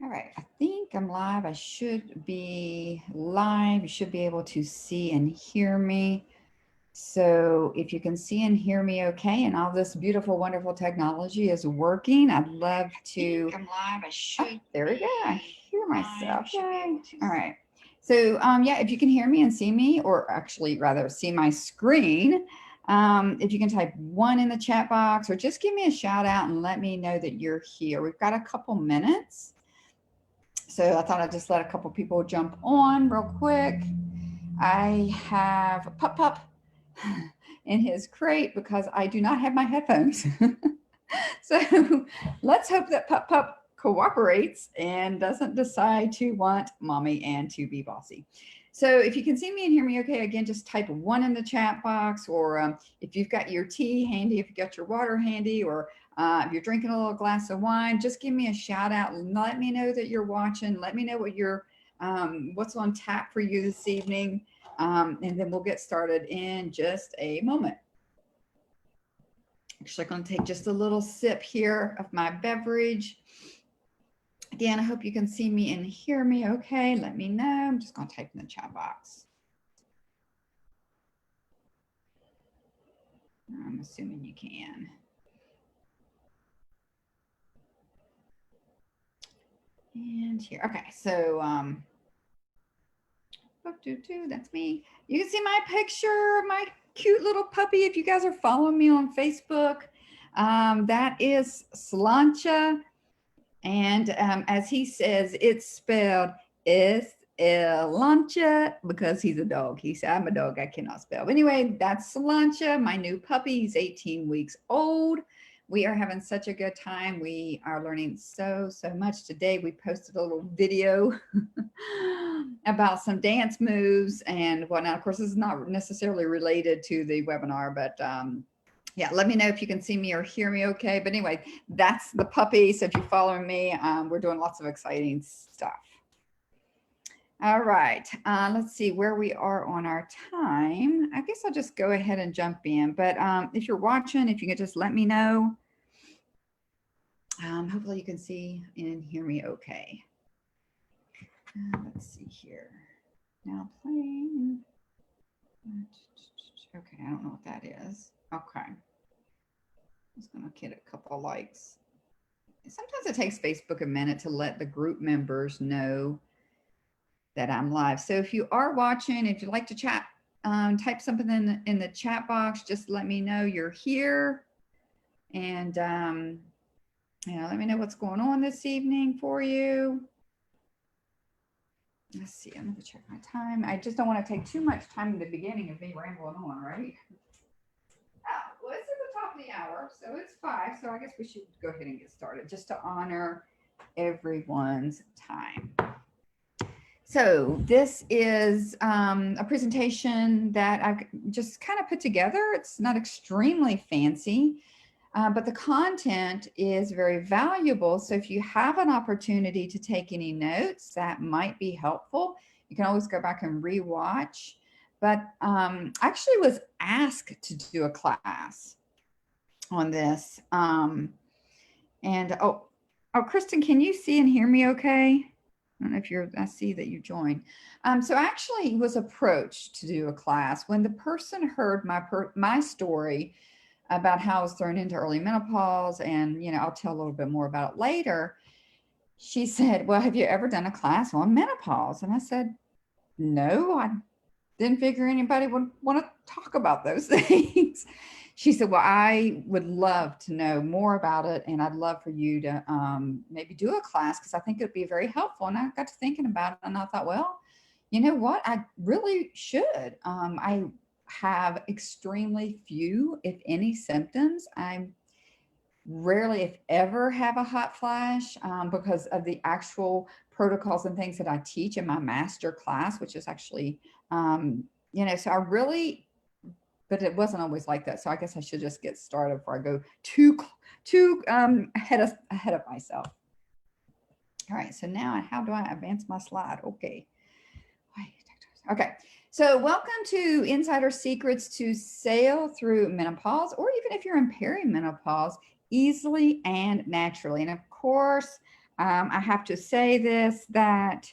All right, I think I'm live. I should be live. You should be able to see and hear me. So if you can see and hear me okay, and all this beautiful, wonderful technology is working, I'd love to. I'm live. I Oh, should there we go. I hear live. myself. Should be Yay. able to. All right. So yeah, if you can hear me and see me, or actually rather see my screen, if you can type one in the chat box or just give me a shout out and let me know that you're here. We've got a couple minutes. So I thought I'd just let a couple people jump on real quick. I have Pup Pup in his crate because I do not have my headphones. So let's hope that Pup Pup cooperates and doesn't decide to want mommy and to be bossy. So if you can see me and hear me okay, again, just type one in the chat box, or if you've got your tea handy, if you've got your water handy, or if you're drinking a little glass of wine, just give me a shout out and let me know that you're watching. Let me know what what's on tap for you this evening, and then we'll get started in just a moment. Actually, I'm going to take just a little sip here of my beverage. Again, I hope you can see me and hear me okay. Let me know. I'm just going to type in the chat box. I'm assuming you can. And here, okay, so that's me. You can see my picture, my cute little puppy. If you guys are following me on Facebook, that is Slancha. And as he says, it's spelled Lancha because he's a dog. He said, I'm a dog, I cannot spell. But anyway, that's Lancha, my new puppy. He's 18 weeks old. We are having such a good time. We are learning so much today. We posted a little video about some dance moves and whatnot. Of course, this is not necessarily related to the webinar, but yeah, let me know if you can see me or hear me okay. But anyway, that's the puppy. So if you're following me, we're doing lots of exciting stuff. All right, let's see where we are on our time. I guess I'll just go ahead and jump in. But if you're watching, if you could just let me know. Hopefully you can see and hear me okay. Let's see here. Now playing. Okay, I don't know what that is. Okay. I'm just going to get a couple likes. Sometimes it takes Facebook a minute to let the group members know that I'm live. So if you are watching, if you'd like to chat, type something in the chat box. Just let me know you're here. And let me know what's going on this evening for you. Let's see, I'm going to check my time. I just don't want to take too much time in the beginning of me rambling on, right? Oh, well, it's at the top of the hour, so it's 5. So I guess we should go ahead and get started just to honor everyone's time. So this is a presentation that I've just kind of put together. It's not extremely fancy, but the content is very valuable. So if you have an opportunity to take any notes, that might be helpful. You can always go back and rewatch. But I actually was asked to do a class on this. Kristen, can you see and hear me okay? I don't know if I see that you joined. So I actually was approached to do a class when the person heard my story about how I was thrown into early menopause, and I'll tell a little bit more about it later. She said, well, have you ever done a class on menopause? And I said, no, I didn't figure anybody would want to talk about those things. She said, well, I would love to know more about it, and I'd love for you to maybe do a class because I think it would be very helpful. And I got to thinking about it, and I thought, well, you know what? I really should. I have extremely few, if any, symptoms. I rarely, if ever, have a hot flash because of the actual protocols and things that I teach in my master class, which is actually, so I really, but it wasn't always like that. So I guess I should just get started before I go too ahead of myself. All right, so now how do I advance my slide? Okay. So welcome to Insider Secrets to Sail Through Menopause, or even if you're in perimenopause, easily and naturally. And of course, I have to say this, that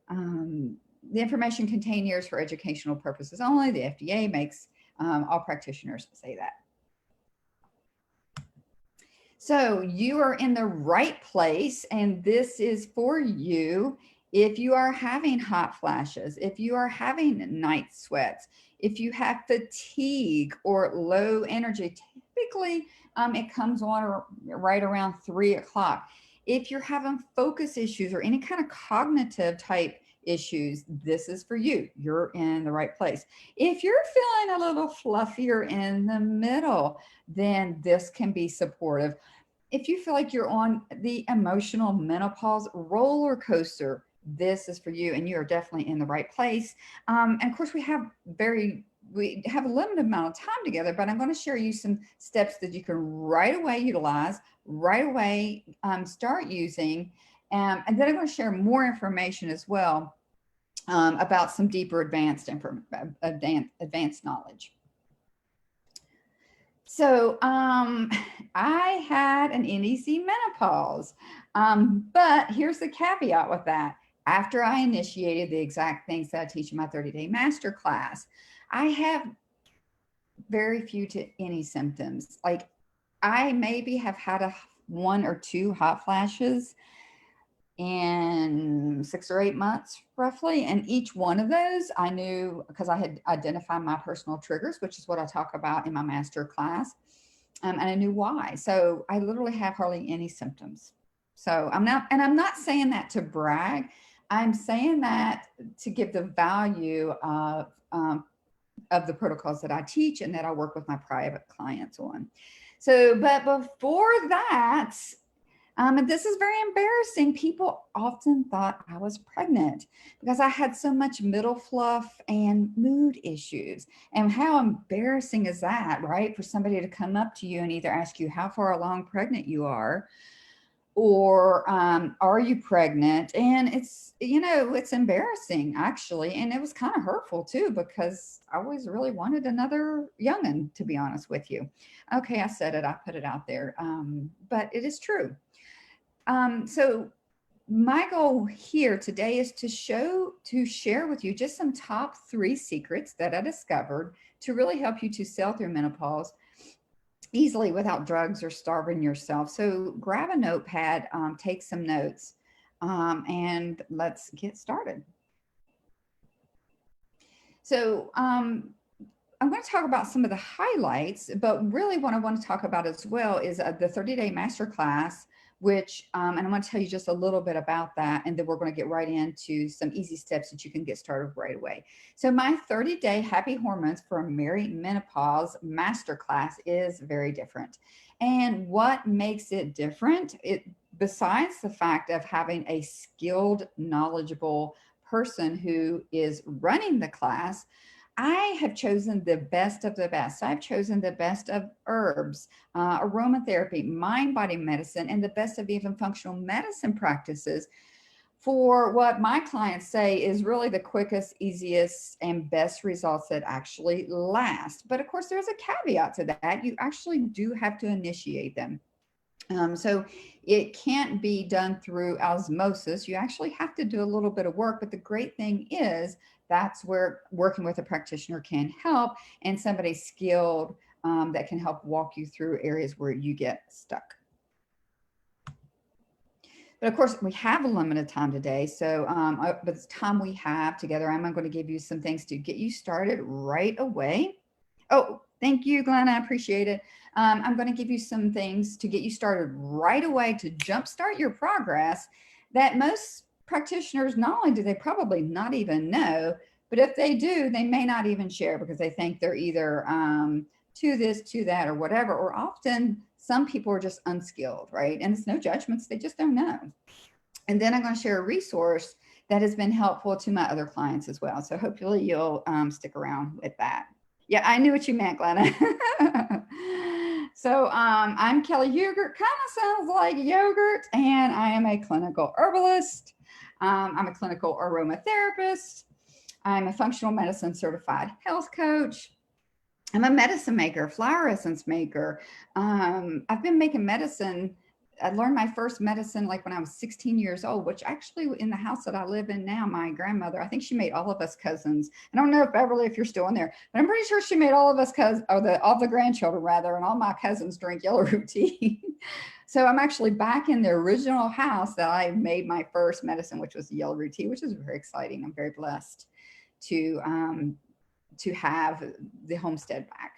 the information contained here is for educational purposes only. The FDA makes all practitioners say that. So you are in the right place, and this is for you. If you are having hot flashes, if you are having night sweats, if you have fatigue or low energy, typically it comes on right around 3 o'clock. If you're having focus issues or any kind of cognitive type issues, this is for you. You're in the right place. If you're feeling a little fluffier in the middle, then this can be supportive. If you feel like you're on the emotional menopause roller coaster, this is for you, and you are definitely in the right place. And of course, we have a limited amount of time together, but I'm going to share you some steps that you can right away utilize, right away start using, and then I'm going to share more information as well about some deeper advanced knowledge. So I had an NEC menopause, but here's the caveat with that. After I initiated the exact things that I teach in my 30-day masterclass, I have very few to any symptoms. Like I maybe have had one or two hot flashes in 6 or 8 months roughly, and each one of those I knew because I had identified my personal triggers, which is what I talk about in my master class, and I knew why. So I literally have hardly any symptoms. So I'm not saying that to brag. I'm saying that to give the value of the protocols that I teach and that I work with my private clients on. So, but before that, and this is very embarrassing. People often thought I was pregnant because I had so much middle fluff and mood issues. And how embarrassing is that, right? For somebody to come up to you and either ask you how far along pregnant you are, or are you pregnant? And it's embarrassing actually. And it was kind of hurtful too, because I always really wanted another young'un, to be honest with you. Okay, I said it, I put it out there. But it is true. So my goal here today is to share with you just some top 3 secrets that I discovered to really help you to sail through menopause easily without drugs or starving yourself. So grab a notepad, take some notes, and let's get started. So I'm going to talk about some of the highlights, but really what I want to talk about as well is the 30-day masterclass, which, and I'm going to tell you just a little bit about that, and then we're going to get right into some easy steps that you can get started right away. So my 30-day Happy Hormones for Married Menopause masterclass is very different. And what makes it different, besides the fact of having a skilled, knowledgeable person who is running the class, I have chosen the best of the best. I've chosen the best of herbs, aromatherapy, mind body medicine, and the best of even functional medicine practices for what my clients say is really the quickest, easiest, and best results that actually last. But of course, there's a caveat to that. You actually do have to initiate them. So it can't be done through osmosis. You actually have to do a little bit of work. But the great thing is that's where working with a practitioner can help, and somebody skilled that can help walk you through areas where you get stuck. But of course, we have a limited time today. So but the time we have together, I'm going to give you some things to get you started right away. Oh, thank you, Glenn. I appreciate it. I'm going to give you some things to get you started right away to jumpstart your progress that most practitioners, not only do they probably not even know, but if they do, they may not even share because they think they're either to this, to that, or whatever. Or often some people are just unskilled, right? And it's no judgments. They just don't know. And then I'm going to share a resource that has been helpful to my other clients as well. So hopefully you'll stick around with that. Yeah, I knew what you meant, Glenna. So I'm Kelly Yogurt, kind of sounds like yogurt, and I am a clinical herbalist. I'm a clinical aromatherapist. I'm a functional medicine certified health coach. I'm a medicine maker, flower essence maker. I've been making medicine I learned my first medicine like when I was 16 years old, which actually in the house that I live in now, my grandmother, I think she made all of us cousins. I don't know if Beverly, if you're still in there, but I'm pretty sure she made all of us cousins, or all the grandchildren rather, and all my cousins drink yellow root tea. So I'm actually back in the original house that I made my first medicine, which was the yellow root tea, which is very exciting. I'm very blessed to um, to have the homestead back.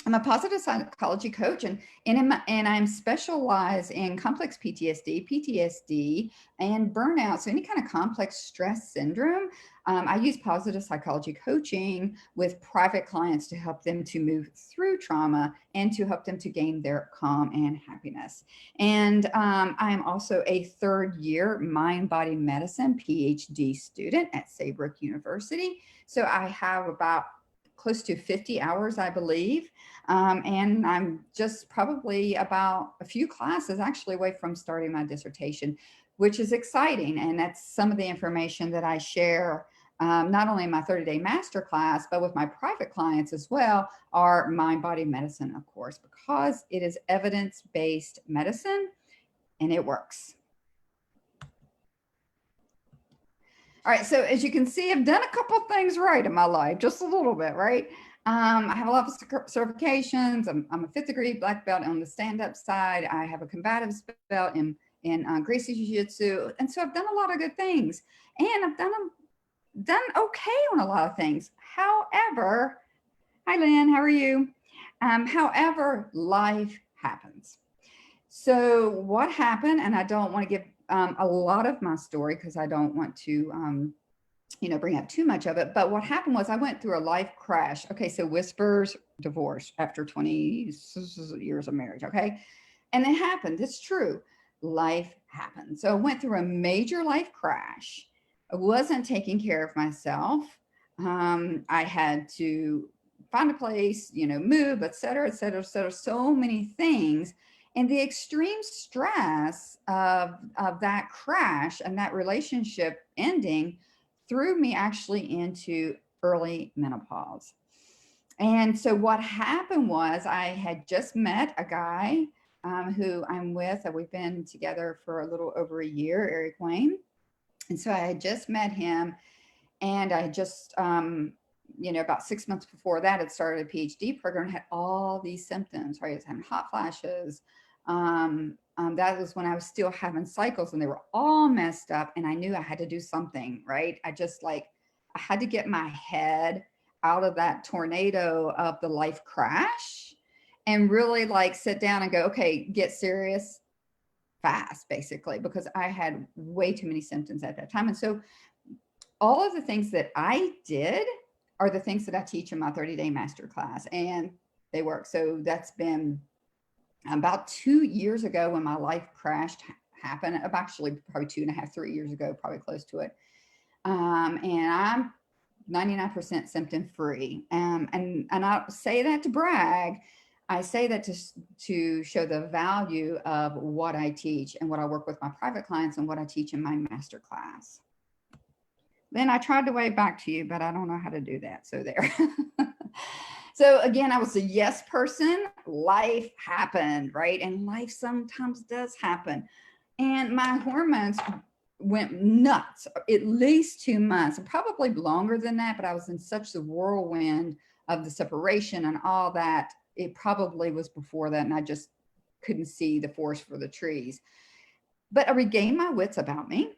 I'm a positive psychology coach, and I'm specialized in complex PTSD, and burnout. So any kind of complex stress syndrome, I use positive psychology coaching with private clients to help them to move through trauma and to help them to gain their calm and happiness. And I am also a third year mind body medicine PhD student at Saybrook University. So I have about close to 50 hours, I believe. And I'm just probably about a few classes actually away from starting my dissertation, which is exciting. And that's some of the information that I share, not only in my 30-day masterclass, but with my private clients as well, are mind body medicine, of course, because it is evidence-based medicine and it works. All right, so as you can see, I've done a couple of things right in my life, just a little bit, right? I have a lot of certifications. I'm a 5th degree black belt on the stand-up side. I have a combatives belt in Gracie Jiu-Jitsu. And so I've done a lot of good things. And I've done okay on a lot of things. However, hi, Lynn, how are you? However, life happens. So what happened, and I don't want to give a lot of my story because I don't want to bring up too much of it. But what happened was I went through a life crash. Okay, so Whispers divorce after 20 years of marriage. Okay, and it happened. It's true. Life happened. So I went through a major life crash. I wasn't taking care of myself. I had to find a place, move, et cetera, et cetera, et cetera. So many things. And the extreme stress of that crash and that relationship ending threw me actually into early menopause. And so what happened was I had just met a guy who I'm with. We've been together for a little over a year, Eric Wayne. And so I had just met him, and I just, about 6 months before that, had started a PhD program and had all these symptoms, right? I was having hot flashes. That was when I was still having cycles and they were all messed up, and I knew I had to do something, right? I had to get my head out of that tornado of the life crash and really sit down and go, okay, get serious fast, basically, because I had way too many symptoms at that time. And so all of the things that I did are the things that I teach in my 30-day masterclass, and they work. So that's been about 2 years ago when my life crashed happened. Actually, probably 2.5, 3 years ago, probably close to it. And I'm 99% symptom free. And I say that to brag. I say that to show the value of what I teach and what I work with my private clients and what I teach in my masterclass. Then I tried to wave back to you, but I don't know how to do that. So there. So again, I was a yes person. Life happened, right? And life sometimes does happen. And my hormones went nuts, at least 2 months, and probably longer than that. But I was in such the whirlwind of the separation and all that. It probably was before that, and I just couldn't see the forest for the trees. But I regained my wits about me,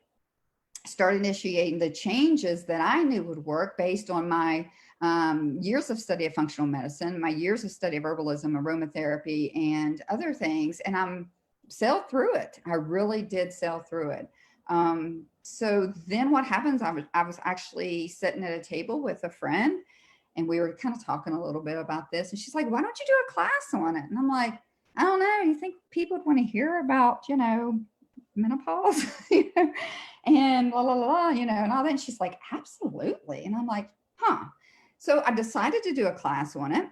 started initiating the changes that I knew would work based on my years of study of functional medicine, my years of study of herbalism, aromatherapy, and other things. And I'm sailed through it. I really did sail through it. So then what happens, I was actually sitting at a table with a friend, and we were kind of talking a little bit about this. And she's like, why don't you do a class on it? And I'm like, I don't know. You think people would want to hear about, menopause, and la, la, la, la, and all that. And she's like, absolutely. And I'm like, huh. So I decided to do a class on it.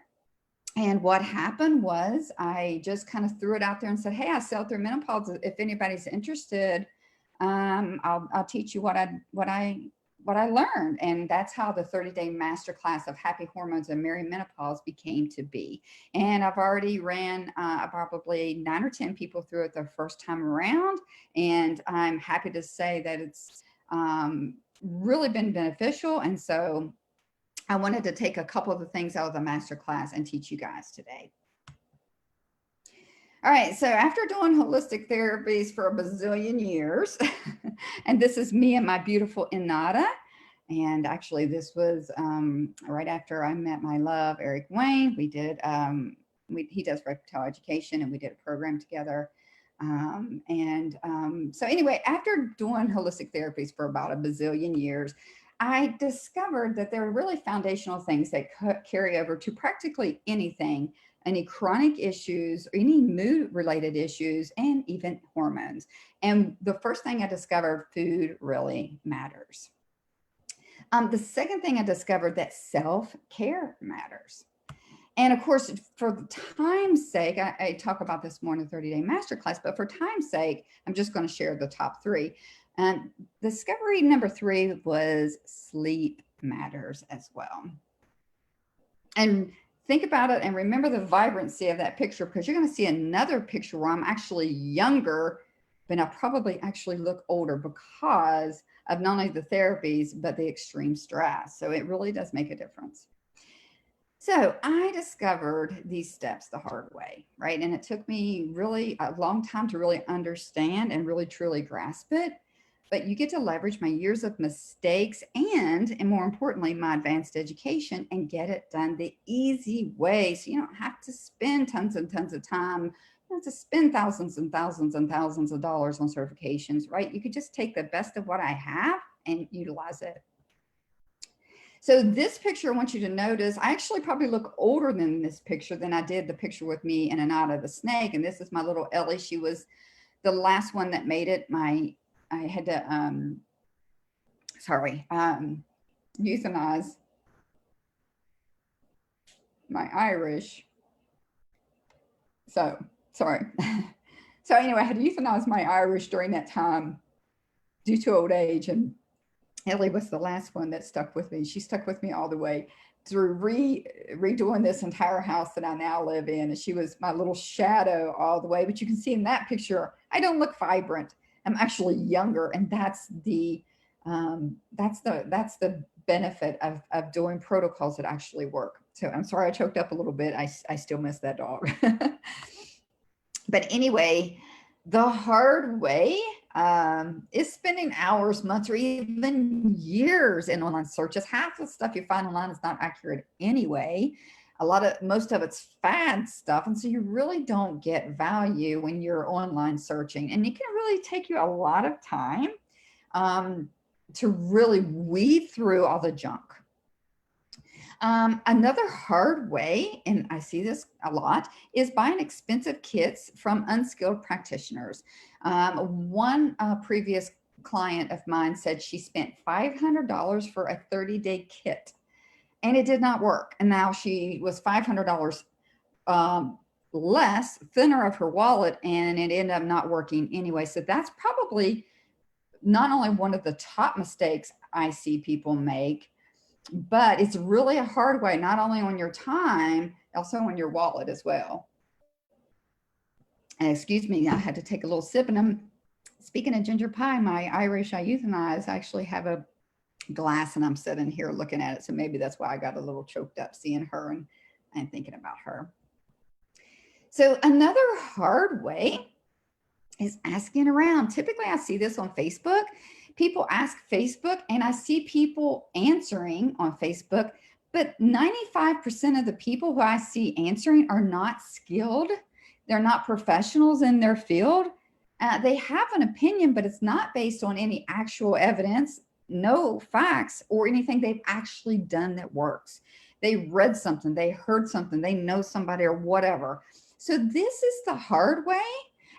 And what happened was I just kind of threw it out there and said, hey, I sailed through menopause. If anybody's interested, I'll teach you what I what I learned. And that's how the 30-day masterclass of happy hormones and merry menopause became to be. And I've already ran probably 9 or 10 people through it the first time around. And I'm happy to say that it's really been beneficial. And so I wanted to take a couple of the things out of the masterclass and teach you guys today. All right, so after doing holistic therapies for a bazillion years, and this is me and my beautiful Inada, and actually this was right after I met my love, Eric Wayne. We did, he does reptile education, and we did a program together. So anyway, after doing holistic therapies for about a bazillion years, I discovered that there are really foundational things that carry over to practically anything, any chronic issues, or any mood related issues, and even hormones. And the first thing I discovered, food really matters. The second thing I discovered, that self-care matters. And of course, for time's sake, I talk about this more in the 30-day masterclass, but for time's sake, I'm just going to share the top 3. And discovery number 3 was sleep matters as well. And think about it and remember the vibrancy of that picture, because you're going to see another picture where I'm actually younger, but I probably actually look older because of not only the therapies, but the extreme stress. So it really does make a difference. So I discovered these steps the hard way, right? And it took me really a long time to really understand and really truly grasp it. But you get to leverage my years of mistakes and more importantly, my advanced education, and get it done the easy way. So you don't have to spend tons and tons of time. You don't have to spend thousands and thousands and thousands of dollars on certifications, right? You could just take the best of what I have and utilize it. So this picture, I want you to notice, I actually probably look older than this picture than I did the picture with me and Anada the snake. And this is my little Ellie. She was the last one that made it. I had to, euthanize my Irish. So, sorry. So anyway, I had to euthanize my Irish during that time due to old age. And Ellie was the last one that stuck with me. She stuck with me all the way through redoing this entire house that I now live in. And she was my little shadow all the way. But you can see in that picture, I don't look vibrant. I'm actually younger, and that's the benefit of doing protocols that actually work. So I'm sorry I choked up a little bit. I still miss that dog. But anyway, the hard way is spending hours, months, or even years in online searches. Half the stuff you find online is not accurate anyway. Most of it's fad stuff. And so you really don't get value when you're online searching. And it can really take you a lot of time to really weed through all the junk. Another hard way, and I see this a lot, is buying expensive kits from unskilled practitioners. One previous client of mine said she spent $500 for a 30-day kit. And it did not work. And now she was $500 less, thinner of her wallet, and it ended up not working anyway. So that's probably not only one of the top mistakes I see people make, but it's really a hard way, not only on your time, also on your wallet as well. And excuse me, I had to take a little sip. And I'm speaking of ginger pie, my Irish I euthanize, I actually have a glass and I'm sitting here looking at it. So maybe that's why I got a little choked up seeing her and thinking about her. So another hard way is asking around. Typically I see this on Facebook. People ask Facebook and I see people answering on Facebook, but 95% of the people who I see answering are not skilled. They're not professionals in their field. They have an opinion, but it's not based on any actual evidence, no facts, or anything they've actually done that works. They read something, they heard something, they know somebody or whatever. So this is the hard way.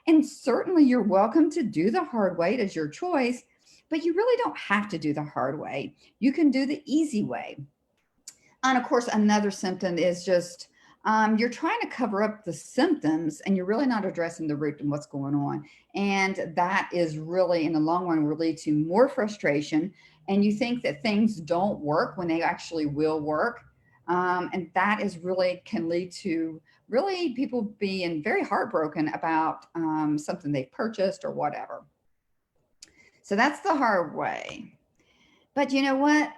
And certainly you're welcome to do the hard way. It is your choice, but you really don't have to do the hard way. You can do the easy way. And of course, another symptom is just you're trying to cover up the symptoms and you're really not addressing the root and what's going on. And that is really, in the long run, will lead to more frustration. And you think that things don't work when they actually will work. And that is really can lead to really people being very heartbroken about something they've purchased or whatever. So that's the hard way. But you know what?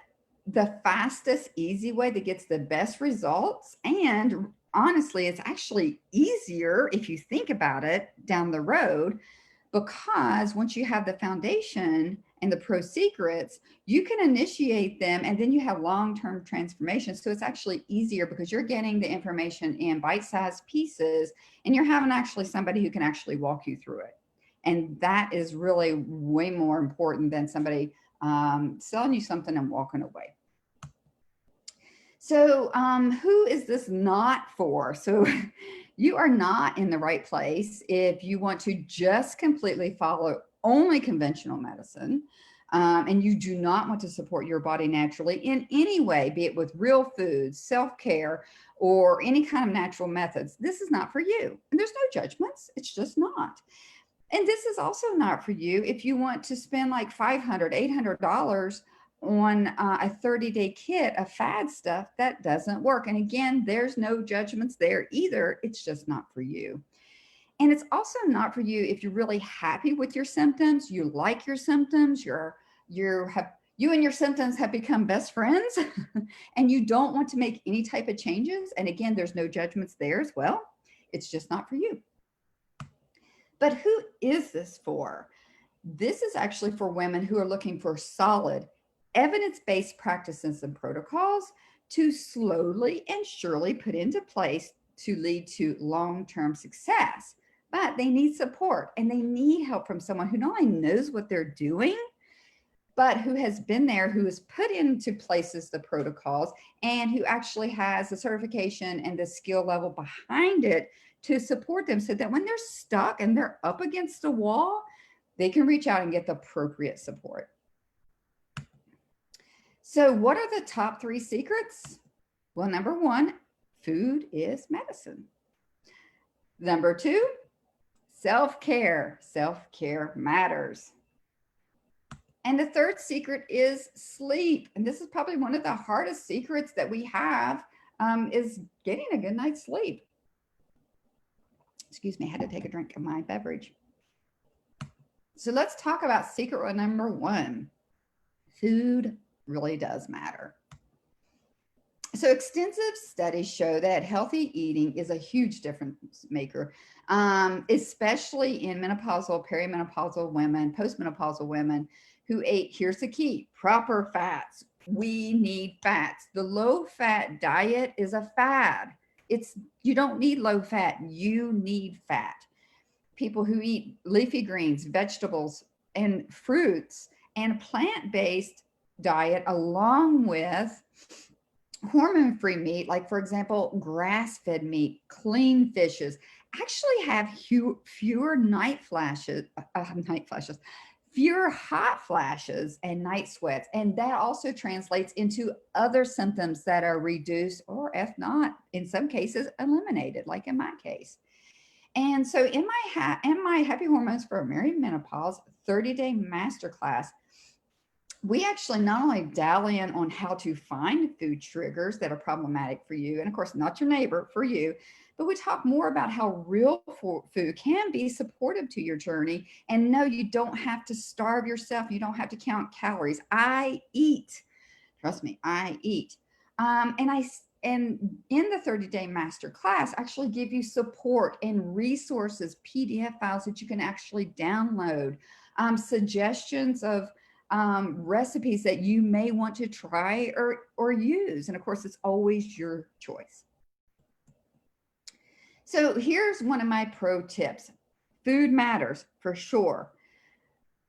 The fastest, easy way that gets the best results, and honestly, it's actually easier if you think about it down the road, because once you have the foundation and the pro secrets, you can initiate them and then you have long-term transformation. So it's actually easier because you're getting the information in bite-sized pieces and you're having actually somebody who can actually walk you through it. And that is really way more important than somebody selling you something and walking away. So who is this not for? So you are not in the right place if you want to just completely follow only conventional medicine, and you do not want to support your body naturally in any way, be it with real foods, self-care, or any kind of natural methods. This is not for you. And there's no judgments. It's just not. And this is also not for you if you want to spend like $500, $800 on a 30-day kit of fad stuff that doesn't work. And again, there's no judgments there either. It's just not for you. And it's also not for you if you're really happy with your symptoms, you like your symptoms, you and your symptoms have become best friends and you don't want to make any type of changes. And again, there's no judgments there as well. It's just not for you. But who is this for? This is actually for women who are looking for solid, evidence-based practices and protocols to slowly and surely put into place to lead to long-term success. But they need support and they need help from someone who not only knows what they're doing, but who has been there, who has put into places the protocols, and who actually has the certification and the skill level behind it to support them so that when they're stuck and they're up against a wall, they can reach out and get the appropriate support. So what are the top 3 secrets? Well, number 1, food is medicine. Number 2, self-care. Self-care matters. And the third secret is sleep. And this is probably one of the hardest secrets that we have, is getting a good night's sleep. Excuse me, I had to take a drink of my beverage. So let's talk about secret number 1. Food really does matter. So extensive studies show that healthy eating is a huge difference maker, especially in menopausal, perimenopausal women, postmenopausal women who ate, here's the key, proper fats. We need fats. The low fat diet is a fad. You don't need low fat, you need fat. People who eat leafy greens, vegetables, and fruits, and plant-based diet along with hormone-free meat, like for example, grass-fed meat, clean fishes, actually have fewer fewer hot flashes and night sweats. And that also translates into other symptoms that are reduced, or if not, in some cases, eliminated, like in my case. And so in my Happy Hormones for Married Menopause 30-day masterclass, we actually not only dally in on how to find food triggers that are problematic for you, and of course, not your neighbor, for you, but we talk more about how real food can be supportive to your journey. And no, you don't have to starve yourself. You don't have to count calories. I eat. Trust me, I eat. And in the 30-day master class, actually give you support and resources, PDF files that you can actually download, suggestions of recipes that you may want to try or use. And of course, it's always your choice. So here's one of my pro tips. Food matters for sure.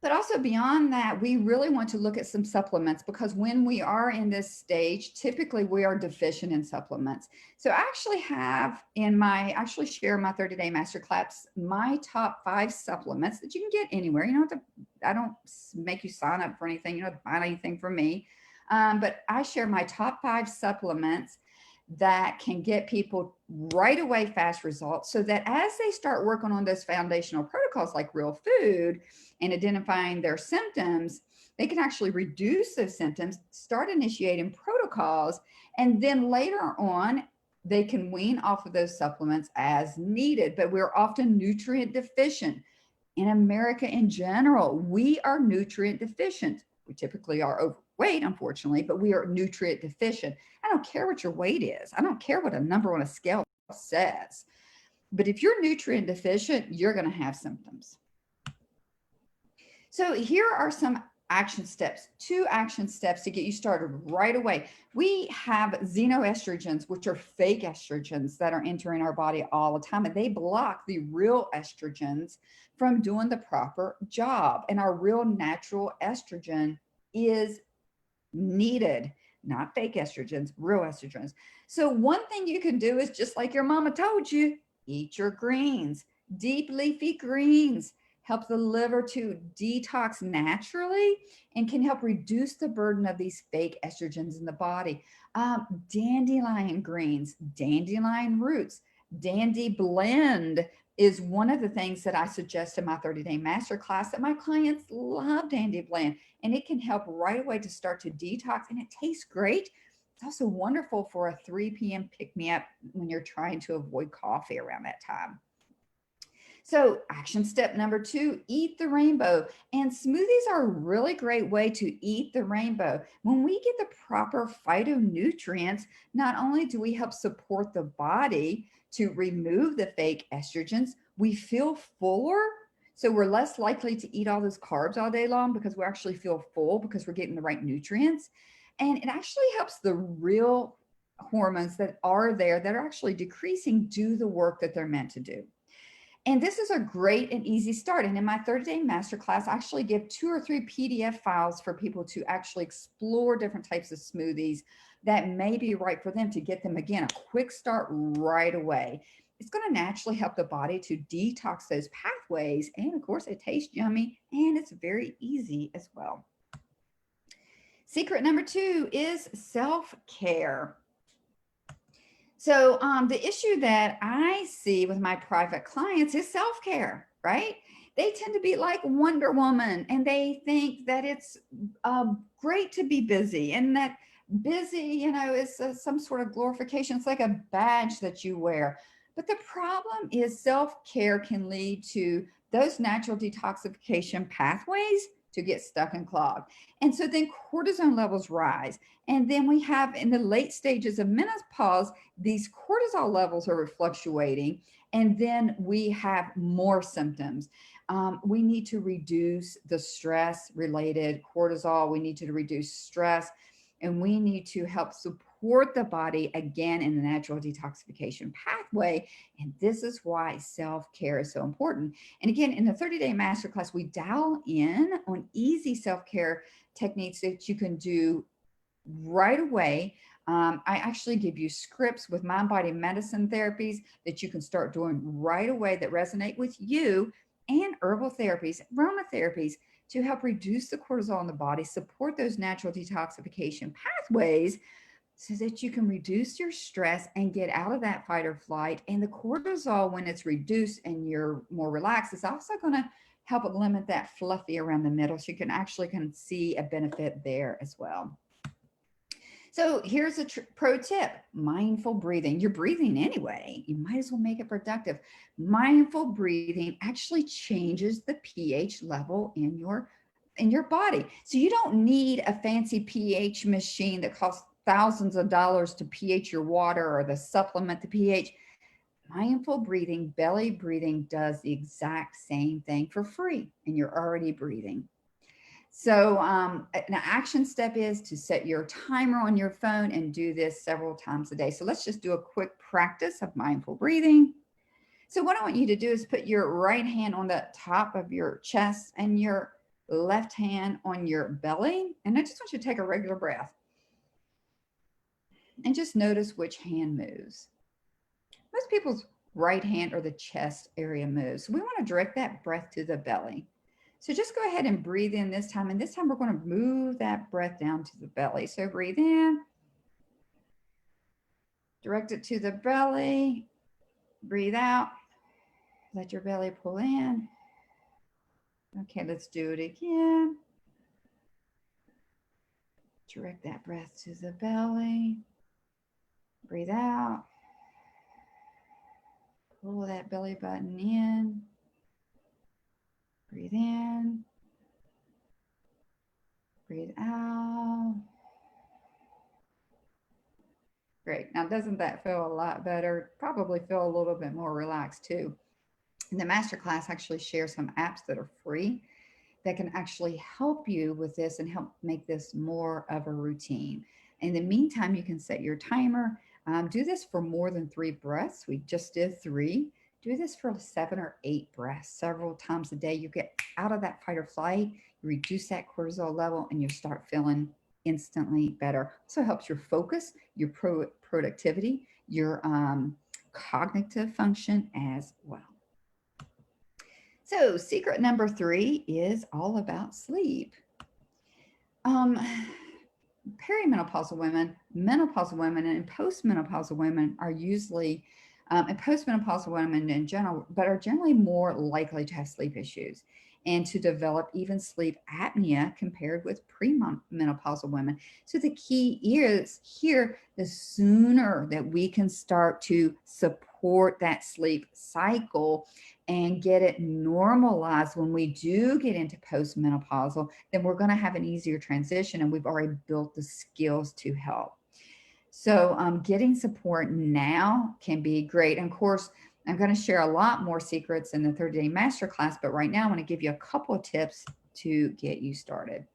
But also beyond that, we really want to look at some supplements, because when we are in this stage, typically we are deficient in supplements. So I actually share my 30-day masterclass, my top 5 supplements that you can get anywhere. You don't have to, I don't make you sign up for anything. You don't have to buy anything from me. But I share my top 5 supplements that can get people right away fast results, so that as they start working on those foundational protocols like real food and identifying their symptoms, they can actually reduce those symptoms, start initiating protocols, and then later on they can wean off of those supplements as needed. But we're often nutrient deficient. In America in general, we are nutrient deficient. We typically are overweight, unfortunately, but we are nutrient deficient. I don't care what your weight is. I don't care what a number on a scale says. But if you're nutrient deficient, you're going to have symptoms. So here are some action steps, 2 action steps to get you started right away. We have xenoestrogens, which are fake estrogens that are entering our body all the time, and they block the real estrogens from doing the proper job. And our real natural estrogen is needed, not fake estrogens, real estrogens. So one thing you can do is, just like your mama told you, eat your greens. Deep leafy greens help the liver to detox naturally and can help reduce the burden of these fake estrogens in the body. Dandelion greens, dandelion roots, dandy blend is one of the things that I suggest in my 30-day masterclass, that my clients love dandy blend, and it can help right away to start to detox, and it tastes great. It's also wonderful for a 3 p.m. pick-me-up when you're trying to avoid coffee around that time. So action step number 2, eat the rainbow. And smoothies are a really great way to eat the rainbow. When we get the proper phytonutrients, not only do we help support the body to remove the fake estrogens, we feel fuller. So we're less likely to eat all those carbs all day long because we actually feel full because we're getting the right nutrients. And it actually helps the real hormones that are there that are actually decreasing do the work that they're meant to do. And this is a great and easy start. And in my 30-day masterclass, I actually give 2 or 3 PDF files for people to actually explore different types of smoothies that may be right for them, to get them, again, a quick start right away. It's going to naturally help the body to detox those pathways. And of course, it tastes yummy and it's very easy as well. Secret number 2 is self-care. So the issue that I see with my private clients is self-care, right? They tend to be like Wonder Woman, and they think that it's great to be busy, and that busy, is some sort of glorification. It's like a badge that you wear. But the problem is self-care can lead to those natural detoxification pathways to get stuck and clogged. And so then cortisone levels rise. And then we have, in the late stages of menopause, these cortisol levels are fluctuating, and then we have more symptoms. We need to reduce the stress related cortisol. We need to reduce stress, and we need to help support the body again in the natural detoxification pathway. And this is why self-care is so important. And again, in the 30-day masterclass, we dial in on easy self-care techniques that you can do right away. I actually give you scripts with mind body medicine therapies that you can start doing right away that resonate with you, and herbal therapies, aromatherapies, to help reduce the cortisol in the body, support those natural detoxification pathways, so that you can reduce your stress and get out of that fight or flight. And the cortisol, when it's reduced and you're more relaxed, is also going to help limit that fluffy around the middle. So you can actually see a benefit there as well. So here's a pro tip: mindful breathing. You're breathing anyway. You might as well make it productive. Mindful breathing actually changes the pH level in your body. So you don't need a fancy pH machine that costs thousands of dollars to pH your water, or the supplement the pH. Mindful breathing, belly breathing, does the exact same thing for free, and you're already breathing. So an action step is to set your timer on your phone and do this several times a day. So let's just do a quick practice of mindful breathing. So what I want you to do is put your right hand on the top of your chest and your left hand on your belly. And I just want you to take a regular breath and just notice which hand moves. Most people's right hand or the chest area moves. So we want to direct that breath to the belly. So just go ahead and breathe in this time. And this time we're going to move that breath down to the belly. So breathe in. Direct it to the belly. Breathe out. Let your belly pull in. Okay, let's do it again. Direct that breath to the belly. Breathe out. Pull that belly button in. Breathe in. Breathe out. Great. Now, doesn't that feel a lot better? Probably feel a little bit more relaxed too. And the masterclass actually shares some apps that are free that can actually help you with this and help make this more of a routine. In the meantime, you can set your timer. Do this for more than 3 breaths. We just did 3. Do this for 7 or 8 breaths several times a day. You get out of that fight or flight, you reduce that cortisol level, and you start feeling instantly better. Also helps your focus, your productivity, your cognitive function as well. So, secret number 3 is all about sleep. Perimenopausal women, menopausal women, and postmenopausal women are usually, and postmenopausal women in general, but are generally more likely to have sleep issues and to develop even sleep apnea compared with premenopausal women. So the key is here, the sooner that we can start to support that sleep cycle and get it normalized when we do get into postmenopausal, then we're going to have an easier transition, and we've already built the skills to help. So getting support now can be great. And of course, I'm going to share a lot more secrets in the 30-day masterclass, but right now I want to give you a couple of tips to get you started.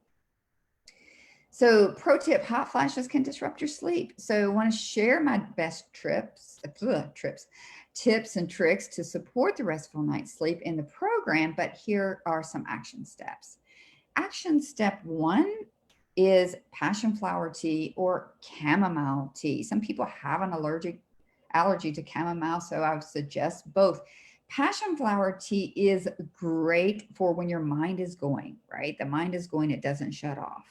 So pro tip, hot flashes can disrupt your sleep. So I want to share my best tips and tricks to support the restful night's sleep in the program, but here are some action steps. Action step 1 is passion flower tea or chamomile tea. Some people have an allergy to chamomile, so I would suggest both. Passion flower tea is great for when your mind is going, right? The mind is going, it doesn't shut off.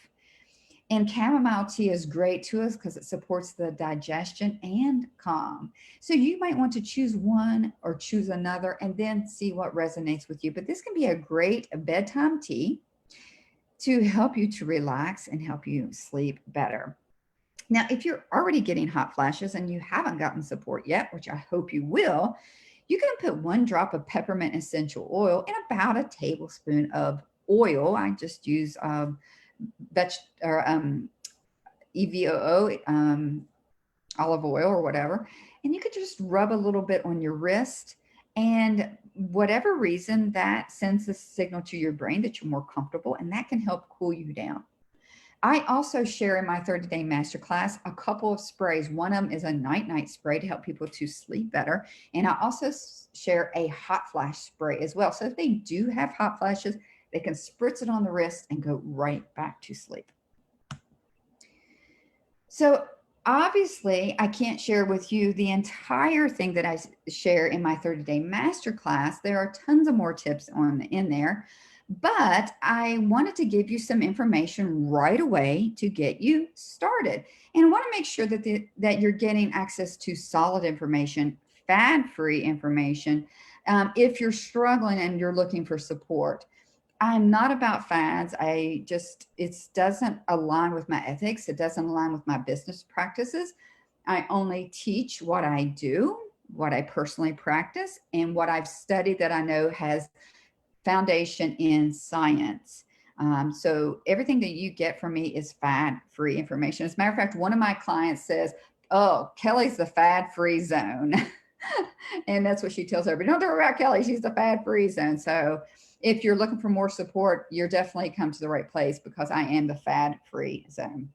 And chamomile tea is great to us because it supports the digestion and calm. So you might want to choose one or choose another and then see what resonates with you. But this can be a great bedtime tea to help you to relax and help you sleep better. Now, if you're already getting hot flashes and you haven't gotten support yet, which I hope you will, you can put 1 drop of peppermint essential oil in about a tablespoon of oil. I just use EVOO, olive oil or whatever. And you could just rub a little bit on your wrist, and whatever reason that sends a signal to your brain that you're more comfortable, and that can help cool you down. I also share in my 30-day masterclass a couple of sprays. One of them is a night spray to help people to sleep better. And I also share a hot flash spray as well. So if they do have hot flashes, they can spritz it on the wrist and go right back to sleep. So obviously, I can't share with you the entire thing that I share in my 30-day masterclass. There are tons of more tips in there, but I wanted to give you some information right away to get you started. And I want to make sure that you're getting access to solid information, fad-free information, if you're struggling and you're looking for support. I'm not about fads. It doesn't align with my ethics. It doesn't align with my business practices. I only teach what I do, what I personally practice, and what I've studied that I know has foundation in science. So everything that you get from me is fad-free information. As a matter of fact, one of my clients says, "Oh, Kelly's the fad-free zone." And that's what she tells everybody. Don't worry about Kelly. She's the fad-free zone. So if you're looking for more support, you're definitely come to the right place because I am the fad-free zone.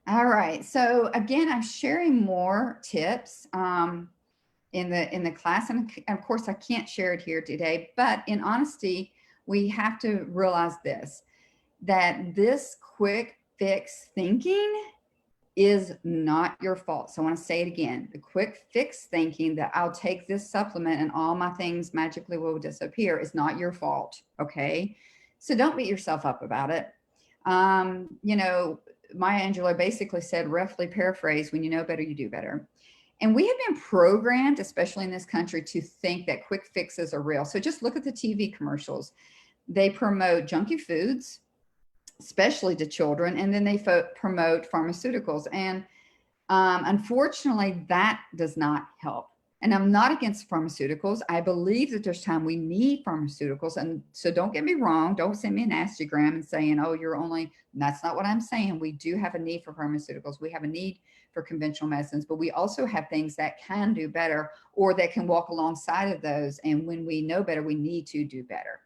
All right. So again, I'm sharing more tips in the class, and of course, I can't share it here today. But in honesty, we have to realize that this quick fix thinking is not your fault. So I want to say it again. The quick fix thinking that I'll take this supplement and all my things magically will disappear is not your fault. Okay. So don't beat yourself up about it. You know, Maya Angelou basically said, roughly paraphrase, when you know better, you do better. And we have been programmed, especially in this country, to think that quick fixes are real. So just look at the TV commercials. They promote junky foods, especially to children, and then they promote pharmaceuticals. And unfortunately, that does not help. And I'm not against pharmaceuticals. I believe that there's time we need pharmaceuticals. And so don't get me wrong. Don't send me an Instagram and saying, oh, you're only, that's not what I'm saying. We do have a need for pharmaceuticals. We have a need for conventional medicines, but we also have things that can do better or that can walk alongside of those. And when we know better, we need to do better.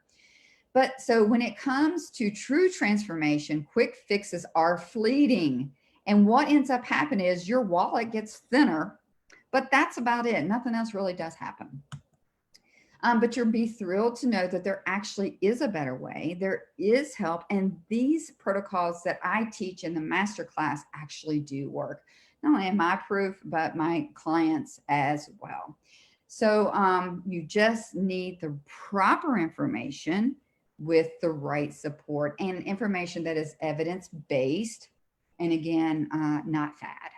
But so when it comes to true transformation, quick fixes are fleeting. And what ends up happening is your wallet gets thinner, but that's about it. Nothing else really does happen. But you'll be thrilled to know that there actually is a better way. There is help. And these protocols that I teach in the masterclass actually do work. Not only am I proof, but my clients as well. So you just need the proper information with the right support and information that is evidence-based and again, not fad.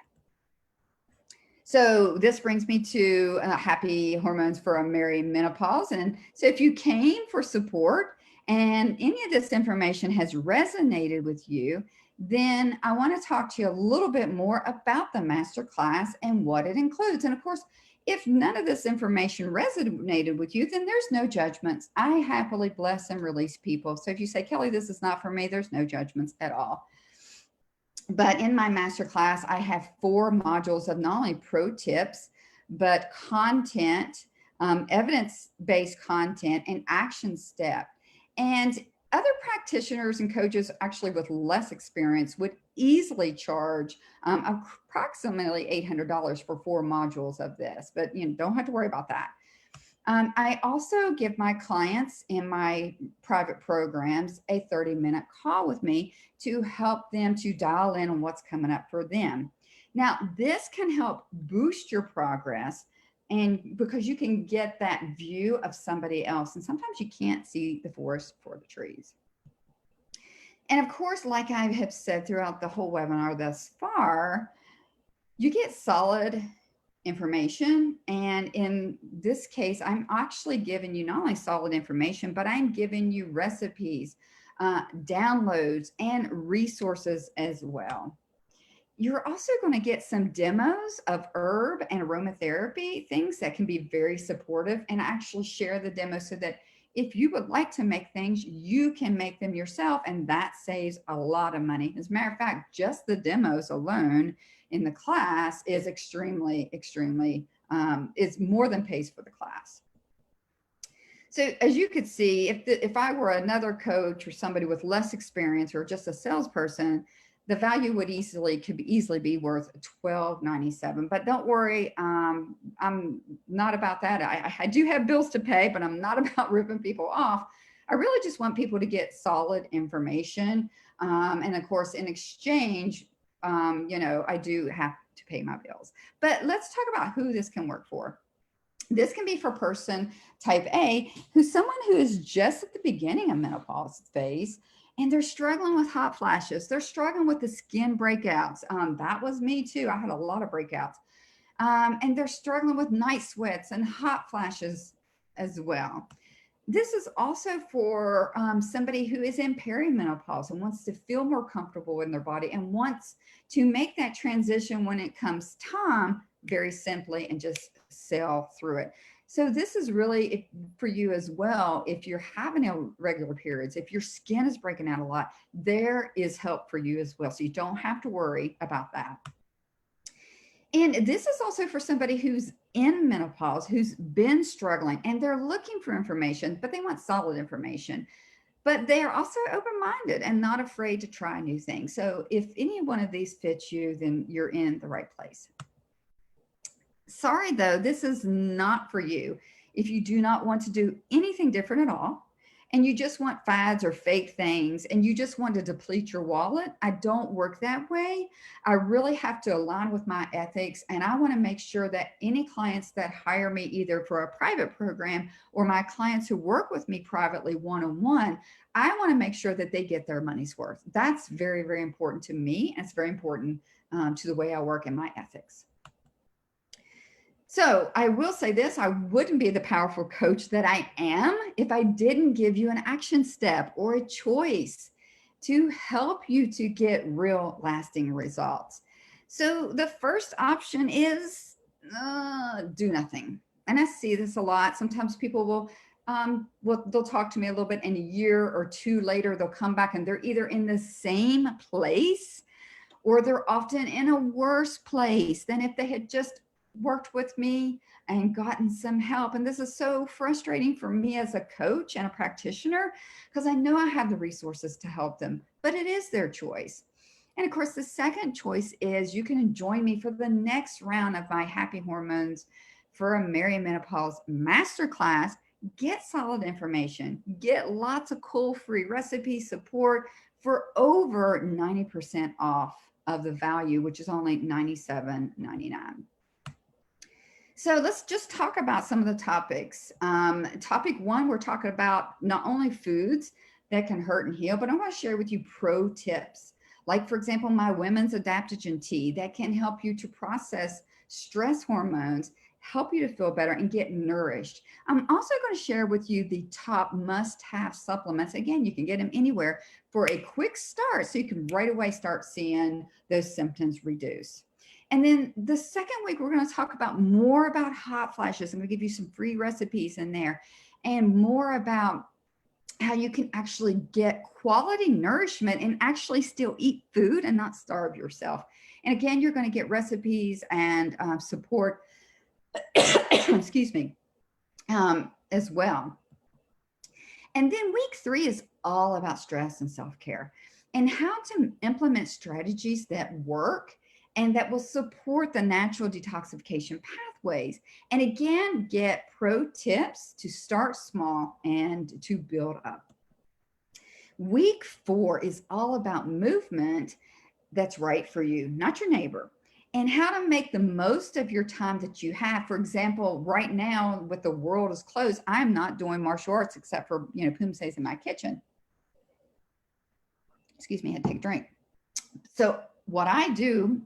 So this brings me to happy hormones for a merry menopause. And so if you came for support and any of this information has resonated with you, then I want to talk to you a little bit more about the masterclass and what it includes. And of course, if none of this information resonated with you, then there's no judgments. I happily bless and release people. So if you say, Kelly, this is not for me, there's no judgments at all. But in my masterclass, I have 4 modules of not only pro tips, but content, evidence-based content and action step. And other practitioners and coaches actually with less experience would easily charge approximately $800 for 4 modules of this, but you don't have to worry about that. I also give my clients in my private programs a 30-minute call with me to help them to dial in on what's coming up for them. Now, this can help boost your progress and because you can get that view of somebody else. And sometimes you can't see the forest for the trees. And of course, like I have said throughout the whole webinar thus far, you get solid information. And in this case, I'm actually giving you not only solid information, but I'm giving you recipes, downloads, and resources as well. You're also going to get some demos of herb and aromatherapy, things that can be very supportive, and actually share the demo so that if you would like to make things, you can make them yourself, and that saves a lot of money. As a matter of fact, just the demos alone in the class is extremely, is more than pays for the class. So as you could see, if I were another coach or somebody with less experience or just a salesperson, the value would could easily be worth $12.97. But don't worry, I'm not about that. I do have bills to pay, but I'm not about ripping people off. I really just want people to get solid information. And of course, in exchange, I do have to pay my bills. But let's talk about who this can work for. This can be for person type A, who's someone who is just at the beginning of menopause phase, and they're struggling with hot flashes. They're struggling with the skin breakouts. That was me too. I had a lot of breakouts. And they're struggling with night sweats and hot flashes as well. This is also for somebody who is in perimenopause and wants to feel more comfortable in their body and wants to make that transition when it comes time very simply and just sail through it. So this is really for you as well. If you're having irregular periods, if your skin is breaking out a lot, there is help for you as well. So you don't have to worry about that. And this is also for somebody who's in menopause, who's been struggling and they're looking for information, but they want solid information. But they are also open-minded and not afraid to try new things. So if any one of these fits you, then you're in the right place. Sorry, though, this is not for you. If you do not want to do anything different at all, and you just want fads or fake things and you just want to deplete your wallet, I don't work that way. I really have to align with my ethics, and I want to make sure that any clients that hire me either for a private program or my clients who work with me privately one-on-one, I want to make sure that they get their money's worth. That's very, very important to me, and it's very important to the way I work and my ethics. So I will say this, I wouldn't be the powerful coach that I am if I didn't give you an action step or a choice to help you to get real lasting results. So the first option is do nothing. And I see this a lot. Sometimes people they'll talk to me a little bit, and a year or two later, they'll come back and they're either in the same place or they're often in a worse place than if they had just worked with me and gotten some help. And this is so frustrating for me as a coach and a practitioner because I know I have the resources to help them, but it is their choice. And of course, the second choice is you can join me for the next round of my Happy Hormones for a Merry Menopause masterclass. Get solid information, get lots of cool free recipe support for over 90% off of the value, which is only $97.99. So let's just talk about some of the topics. Topic one, we're talking about not only foods that can hurt and heal, but I want to share with you pro tips. Like, for example, my women's adaptogen tea that can help you to process stress hormones, help you to feel better and get nourished. I'm also going to share with you the top must-have supplements. Again, you can get them anywhere for a quick start so you can right away start seeing those symptoms reduce. And then the second week, we're going to talk about more about hot flashes. I'm going to give you some free recipes in there and more about how you can actually get quality nourishment and actually still eat food and not starve yourself. And again, you're going to get recipes and support, excuse me, as well. And then week 3 is all about stress and self-care and how to implement strategies that work and that will support the natural detoxification pathways. And again, get pro tips to start small and to build up. Week 4 is all about movement that's right for you, not your neighbor, and how to make the most of your time that you have. For example, right now, with the world is closed, I'm not doing martial arts except for, Poomsays in my kitchen. Excuse me, I had to take a drink. So what I do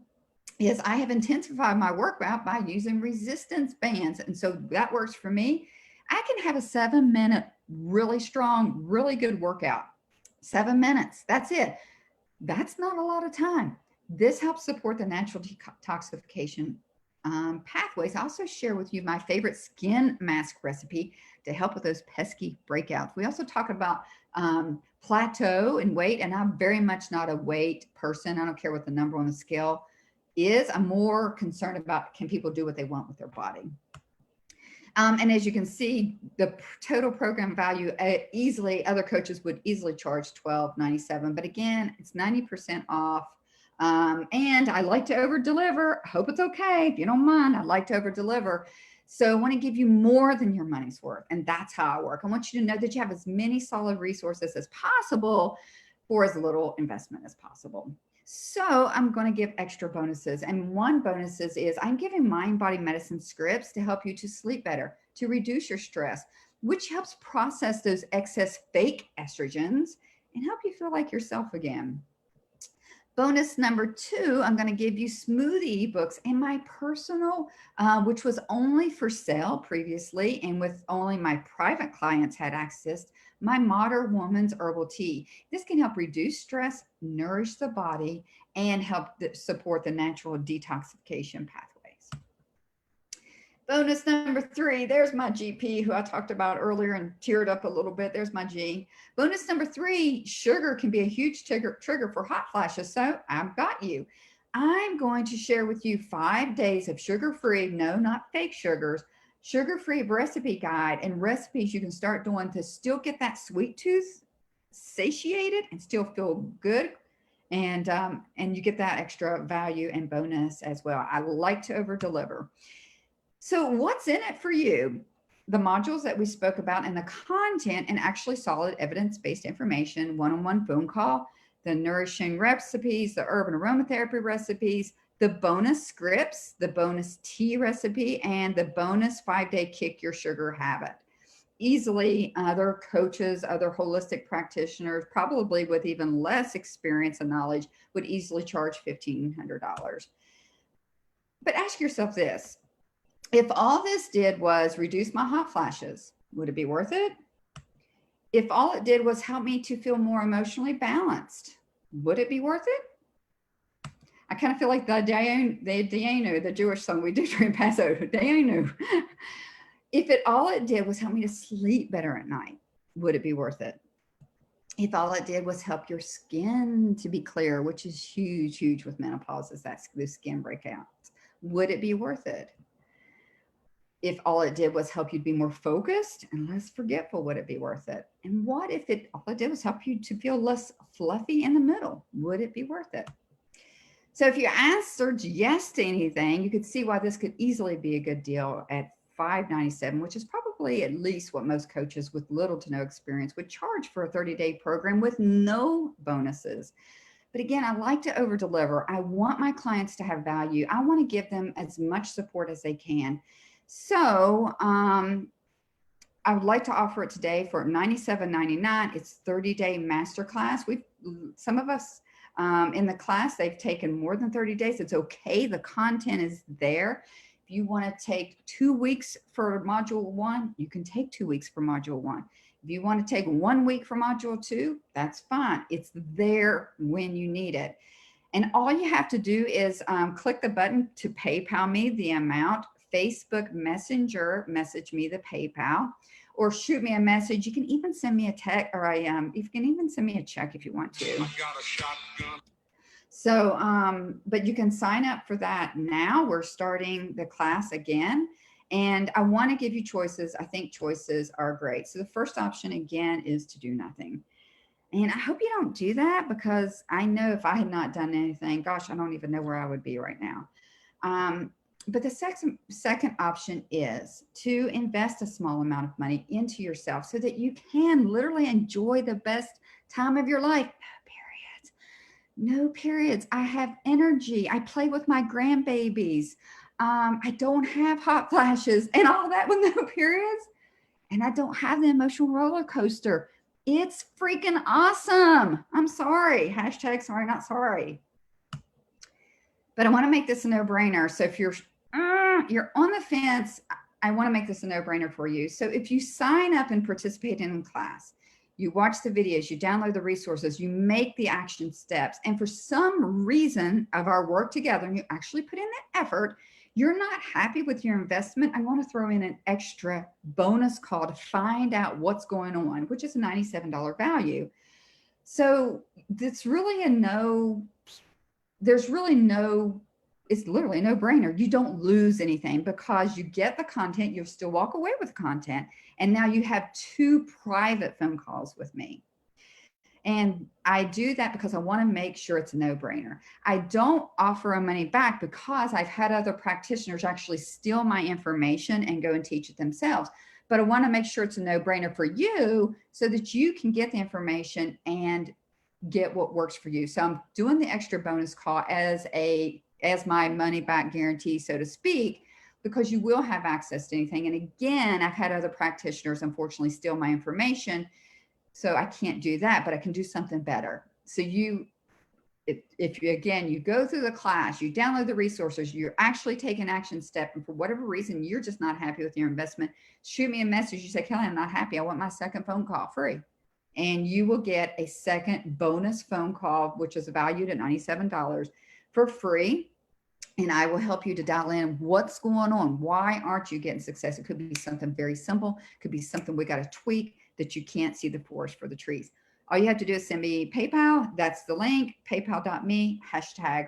is I have intensified my workout by using resistance bands. And so that works for me. I can have a 7-minute, really strong, really good workout. 7 minutes, that's it. That's not a lot of time. This helps support the natural detoxification pathways. I also share with you my favorite skin mask recipe to help with those pesky breakouts. We also talk about plateau and weight, and I'm very much not a weight person. I don't care what the number on the scale is. I'm more concerned about, can people do what they want with their body? And as you can see, the total program value easily, other coaches would easily charge $12.97. But again, it's 90% off. And I like to over deliver. I hope it's okay. If you don't mind, I'd like to over deliver. So I want to give you more than your money's worth. And that's how I work. I want you to know that you have as many solid resources as possible for as little investment as possible. So I'm going to give extra bonuses. And one bonus is I'm giving mind body medicine scripts to help you to sleep better, to reduce your stress, which helps process those excess fake estrogens and help you feel like yourself again. Bonus number 2, I'm going to give you smoothie ebooks and my personal, which was only for sale previously and with only my private clients had access, my Modern Woman's Herbal Tea. This can help reduce stress, nourish the body, and help support the natural detoxification pathways. Bonus number 3, there's my GP who I talked about earlier and teared up a little bit. There's my G. Bonus number 3, sugar can be a huge trigger for hot flashes. So I've got you. I'm going to share with you 5 days of sugar-free, no, not fake sugars, sugar-free recipe guide and recipes you can start doing to still get that sweet tooth satiated and still feel good. And you get that extra value and bonus as well. I like to over deliver. So what's in it for you? the modules that we spoke about and the content and actually solid evidence-based information, one-on-one phone call, the nourishing recipes, the herbal aromatherapy recipes, the bonus scripts, the bonus tea recipe, and the bonus 5-day kick your sugar habit. Easily, other coaches, other holistic practitioners, probably with even less experience and knowledge, would easily charge $1,500. But ask yourself this: if all this did was reduce my hot flashes, would it be worth it? If all it did was help me to feel more emotionally balanced, would it be worth it? I kind of feel like the Dayenu, the Jewish song we do during Passover, Dayenu. If all it did was help me to sleep better at night, would it be worth it? If all it did was help your skin to be clear, which is huge, huge with menopause, is that the skin breakouts, would it be worth it? If all it did was help you to be more focused and less forgetful, would it be worth it? And what if all it did was help you to feel less fluffy in the middle? Would it be worth it? So if you answered yes to anything, you could see why this could easily be a good deal at $597, which is probably at least what most coaches with little to no experience would charge for a 30-day program with no bonuses. But again, I like to over deliver. I want my clients to have value. I want to give them as much support as they can. So I would like to offer it today for $97.99. It's 30-day masterclass. Some of us in the class, they've taken more than 30 days. It's okay. The content is there. If you want to take 2 weeks for module 1, you can take 2 weeks for module 1. If you want to take 1 week for module 2, that's fine. It's there when you need it. And all you have to do is click the button to PayPal me the amount, Facebook Messenger, message me the PayPal, or shoot me a message. You can even send me a text, or you can even send me a check if you want to. I got a shotgun. So, but you can sign up for that now. We're starting the class again. And I want to give you choices. I think choices are great. So the first option again is to do nothing. And I hope you don't do that, because I know if I had not done anything, gosh, I don't even know where I would be right now. But the second option is to invest a small amount of money into yourself so that you can literally enjoy the best time of your life. No periods. I have energy. I play with my grandbabies. I don't have hot flashes and all that with no periods. And I don't have the emotional roller coaster. It's freaking awesome. I'm sorry. Hashtag sorry, not sorry. But I want to make this a no-brainer. So if you're on the fence, I want to make this a no-brainer for you. So if you sign up and participate in class, you watch the videos, you download the resources, you make the action steps, and for some reason of our work together, and you actually put in the effort, you're not happy with your investment, I want to throw in an extra bonus call to find out what's going on, which is a $97 value. So it's really it's literally a no-brainer. You don't lose anything because you get the content, you'll still walk away with content. And now you have 2 private phone calls with me. And I do that because I want to make sure it's a no-brainer. I don't offer a money back because I've had other practitioners actually steal my information and go and teach it themselves. But I want to make sure it's a no-brainer for you so that you can get the information and get what works for you. So I'm doing the extra bonus call as my money back guarantee, so to speak, because you will have access to anything. And again, I've had other practitioners, unfortunately, steal my information. So I can't do that, but I can do something better. So if you go through the class, you download the resources, you're actually taking action step, and for whatever reason, you're just not happy with your investment, shoot me a message. You say, Kelly, I'm not happy. I want my second phone call free. And you will get a second bonus phone call, which is valued at $97 for free. And I will help you to dial in what's going on. Why aren't you getting success? It could be something very simple. It could be something we got to tweak that you can't see the forest for the trees. All you have to do is send me PayPal. That's the link, paypal.me,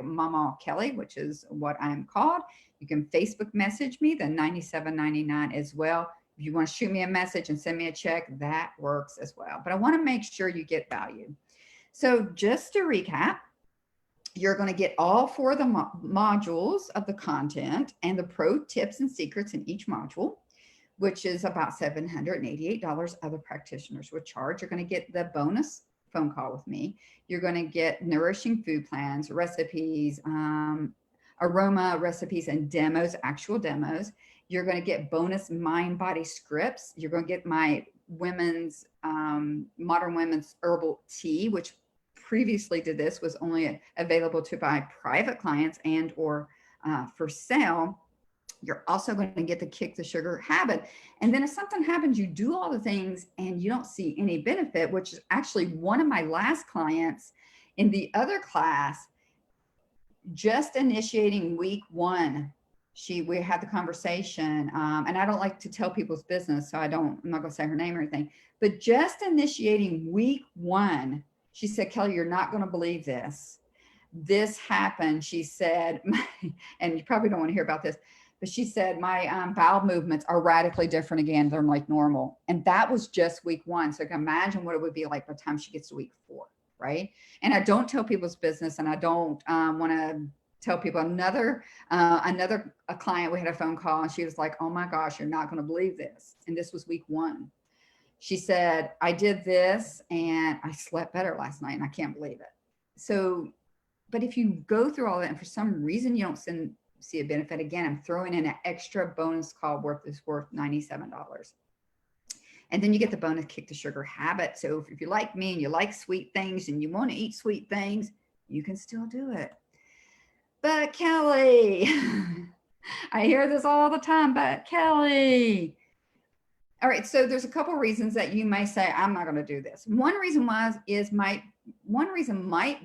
#Mama Kelly, which is what I'm called. You can Facebook message me, the $97.99 as well. If you want to shoot me a message and send me a check, that works as well. But I want to make sure you get value. So just to recap, you're going to get all 4 of the modules of the content and the pro tips and secrets in each module. which is about $788 other practitioners would charge. You're going to get the bonus phone call with me. You're going to get nourishing food plans, recipes, aroma recipes, and demos, actual demos. You're going to get bonus mind body scripts. You're going to get my women's modern women's herbal tea, which previously to this was only available to buy private clients and or for sale. You're also going to get the kick the sugar habit. And then if something happens, you do all the things and you don't see any benefit, which is actually one of my last clients in the other class, just initiating week one. We had the conversation, and I don't like to tell people's business, so I'm not going to say her name or anything, but just initiating week one, she said, Kelly, you're not going to believe this. This happened. She said, and you probably don't want to hear about this, but she said, my bowel movements are radically different again. They're like normal. And that was just week one. So you can imagine what it would be like by the time she gets to week 4, right? And I don't tell people's business, and I don't want to tell people. Another client, we had a phone call, and she was like, oh my gosh, you're not going to believe this. And this was week 1. She said, I did this and I slept better last night, and I can't believe it. So, but if you go through all that and for some reason you don't see a benefit, again, I'm throwing in an extra bonus call worth $97. And then you get the bonus kick the sugar habit. So if you like me and you like sweet things and you want to eat sweet things, you can still do it. But Kelly, I hear this all the time, but Kelly. All right, so there's a couple reasons that you may say, I'm not going to do this. One reason might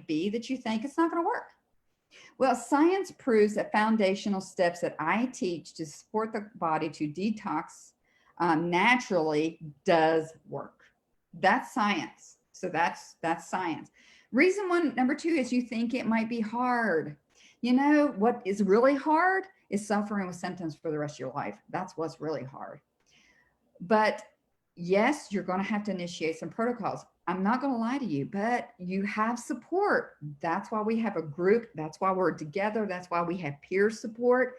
be that you think it's not going to work. Well, science proves that foundational steps that I teach to support the body to detox naturally does work. That's science. So that's science. Number 2 is you think it might be hard. You know, what is really hard is suffering with symptoms for the rest of your life. That's what's really hard. But yes, you're going to have to initiate some protocols. I'm not going to lie to you, but you have support. That's why we have a group. That's why we're together. That's why we have peer support.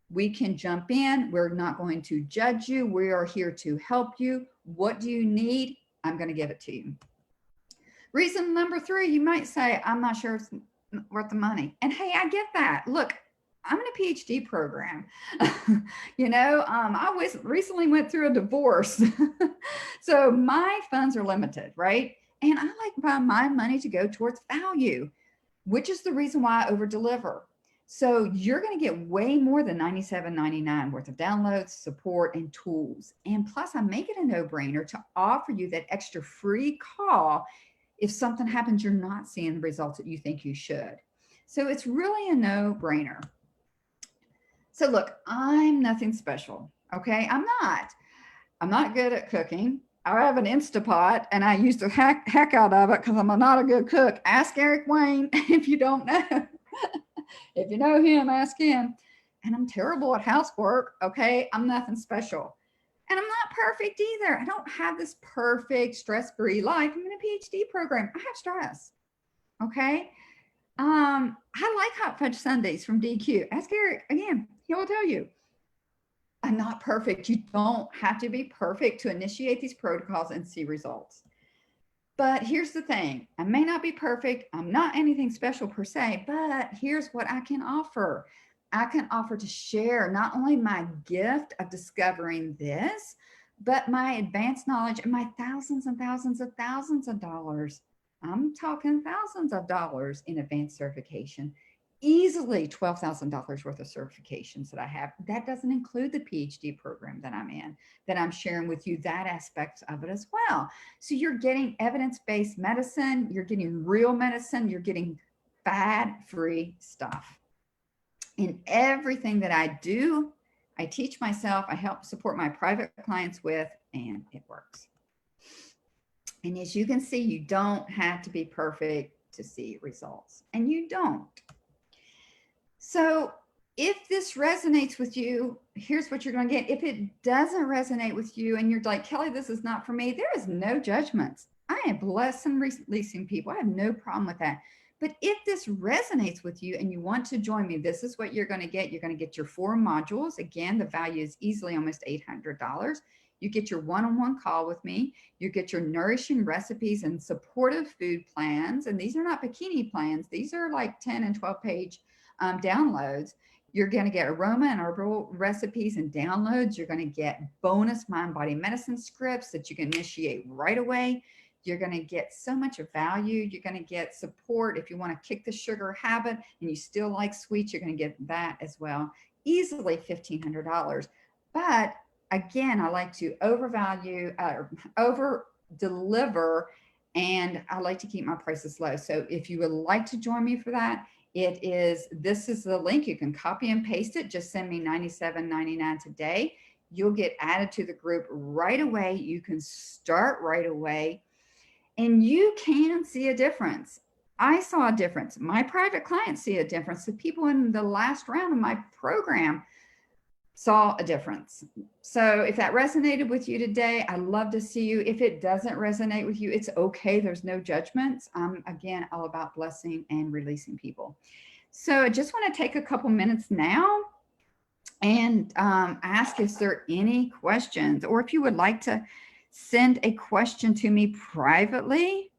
We can jump in. We're not going to judge you. We are here to help you. What do you need? I'm going to give it to you. Reason number 3, you might say, I'm not sure it's worth the money. And hey, I get that. Look, I'm in a PhD program. I recently went through a divorce. So my funds are limited, right? And I like my money to go towards value, which is the reason why I over deliver. So you're going to get way more than $97.99 worth of downloads, support, and tools. And plus, I make it a no-brainer to offer you that extra free call if something happens, you're not seeing the results that you think you should. So it's really a no-brainer. So look, I'm nothing special, okay? I'm not good at cooking. I have an Instapot, and I used to heck out of it because I'm not a good cook. Ask Eric Wayne if you don't know. If you know him, ask him. And I'm terrible at housework, okay? I'm nothing special. And I'm not perfect either. I don't have this perfect stress-free life. I'm in a PhD program. I have stress, okay? I like hot fudge sundaes from DQ. Ask Eric again. He will tell you. I'm not perfect. You don't have to be perfect to initiate these protocols and see results. But here's the thing. I may not be perfect. I'm not anything special per se, but here's what I can offer. I can offer to share not only my gift of discovering this, but my advanced knowledge and my thousands and thousands of dollars. I'm talking thousands of dollars in advanced certification, easily $12,000 worth of certifications that I have. That doesn't include the PhD program that I'm in, that I'm sharing with you that aspect of it as well. So you're getting evidence-based medicine, you're getting real medicine, you're getting fad-free stuff. In everything that I do, I teach myself, I help support my private clients with, and it works. And as you can see, you don't have to be perfect to see results, and you don't. So if this resonates with you, here's what you're going to get. If it doesn't resonate with you and you're like, Kelly, this is not for me, there is no judgments. I am blessed and releasing people. I have no problem with that. But if this resonates with you and you want to join me, this is what you're going to get. You're going to get your 4 modules. Again, the value is easily almost $800. You get your one-on-one call with me. You get your nourishing recipes and supportive food plans. And these are not bikini plans. These are like 10 and 12 page downloads. You're going to get aroma and herbal recipes and downloads. You're going to get bonus mind body medicine scripts that you can initiate right away. You're going to get so much value. You're going to get support. If you want to kick the sugar habit and you still like sweets, you're going to get that as well. Easily $1,500. But again, I like to overvalue, over deliver, and I like to keep my prices low. So if you would like to join me for that, this is the link. You can copy and paste it. Just send me $97.99 today. You'll get added to the group right away. You can start right away. And you can see a difference. I saw a difference. My private clients see a difference. The people in the last round of my program saw a difference. So if that resonated with you today, I'd love to see you. If it doesn't resonate with you, it's okay. There's no judgments. I'm, again, all about blessing and releasing people. So I just want to take a couple minutes now and ask, is there any questions? Or if you would like to send a question to me privately,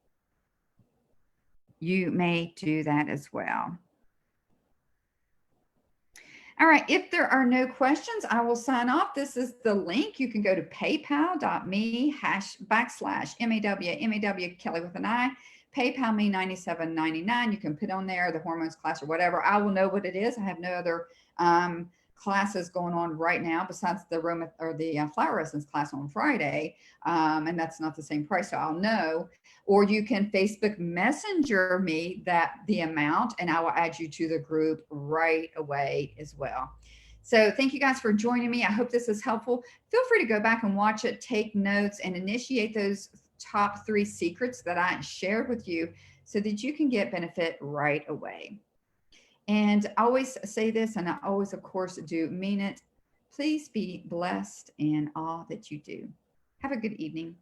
you may do that as well. All right, if there are no questions, I will sign off. This is the link. You can go to paypal.me/MAW Kelly with an I. PayPal me $97.99. You can put on there the hormones class or whatever. I will know what it is. I have no other classes going on right now besides the flower essence class on Friday, and that's not the same price, so I'll know. Or you can Facebook Messenger me the amount, and I will add you to the group right away as well. So thank you guys for joining me. I hope this is helpful. Feel free to go back and watch it, take notes, and initiate those top 3 secrets that I shared with you so that you can get benefit right away. And I always say this, and I always, of course, do mean it. Please be blessed in all that you do. Have a good evening.